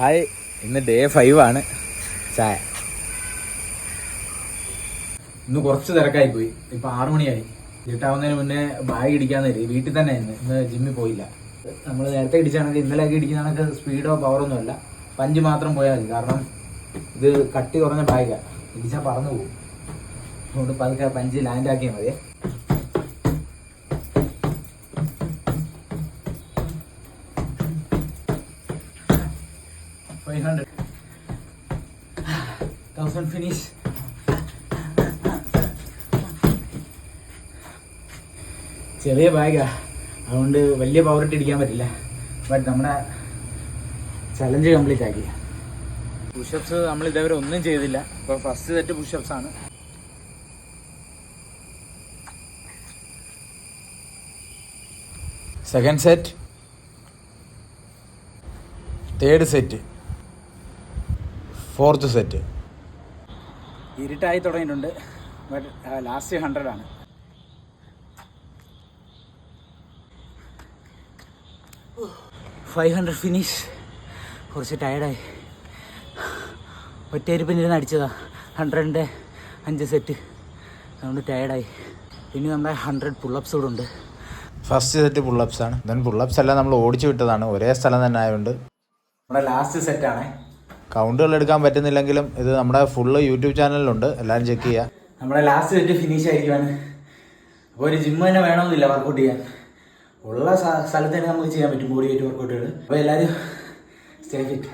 Hi, ഇന്ന് day 5 ആണ്. ചായ ഇന്ന് കുറച്ച് തിരക്കായി പോയി. ഇപ്പൊ 6 മണിയായി. ഇരുട്ടാവുന്നതിന് മുന്നേ ബാഗ് ഇടിക്കാൻ നേരി വീട്ടിൽ തന്നെ ഇന്ന് ജിമ്മിൽ പോയില്ല. നമ്മൾ നേരത്തെ ഇടിച്ചാണെങ്കിൽ ഇന്നലെയൊക്കെ ഇടിക്കുന്നതൊക്കെ സ്പീഡോ പവറൊന്നും അല്ല, പഞ്ച് മാത്രം പോയാൽ മതി. കാരണം ഇത് കട്ടി കുറഞ്ഞ ബാഗാണ്, ഇടിച്ചാൽ പറന്നു പോകും. അതുകൊണ്ട് പതുക്കെ പഞ്ച് ലാൻഡ് ആക്കിയാൽ മതി. ഫിനിഷ്. ചെറിയ ബാഗാ, അതുകൊണ്ട് വലിയ പവർ ഇട്ട് ഇടിക്കാൻ പറ്റില്ല. ബട്ട് നമ്മുടെ ചലഞ്ച് കംപ്ലീറ്റ് ആക്കി. പുഷപ്സ് നമ്മൾ ഇതേവരെ ഒന്നും ചെയ്തില്ല. ഇപ്പോൾ ഫസ്റ്റ് സെറ്റ് പുഷപ്സ് ആണ്. Second set, third set, fourth set. ഇരുട്ടായി തുടങ്ങിയിട്ടുണ്ട്. ബട്ട് ലാസ്റ്റ് 100 ആണ്. $500 ഫിനിഷ്. കുറച്ച് ടയർഡായി. ഒറ്റയിരിപ്പിനിരുന്ന് അടിച്ചതാ 100ൻ്റെ 5 സെറ്റ്. അതുകൊണ്ട് ടയർഡായി. പിന്നെ നമ്മുടെ 100 പുള്ളപ്സ് കൂടെ ഉണ്ട്. ഫസ്റ്റ് സെറ്റ് പുള്ളപ്സ് ആണ്. ദെൻ പുള്ളപ്സ് എല്ലാം നമ്മൾ ഓടിച്ചു വിട്ടതാണ്, ഒരേ സ്ഥലം തന്നെ ആയതുകൊണ്ട്. നമ്മുടെ ലാസ്റ്റ് സെറ്റാണ്. കൗണ്ടുകൾ എടുക്കാൻ പറ്റുന്നില്ലെങ്കിലും ഇത് നമ്മുടെ ഫുള്ള് യൂട്യൂബ് ചാനലിലുണ്ട്, എല്ലാവരും ചെക്ക് ചെയ്യുക. നമ്മുടെ ലാസ്റ്റ് സെറ്റ് ഫിനിഷ് ആയിരിക്കുവാണ്. അപ്പോൾ ഒരു ജിമ്മ് തന്നെ വേണമെന്നില്ല വർക്കൗട്ട് ചെയ്യാൻ. ഉള്ള സ്ഥലത്ത് തന്നെ നമുക്ക് ചെയ്യാൻ പറ്റും ബോഡി വെയിറ്റ് വർക്കൗട്ടുകൾ. അപ്പോൾ എല്ലാവരും സ്റ്റേ ഫിറ്റ്.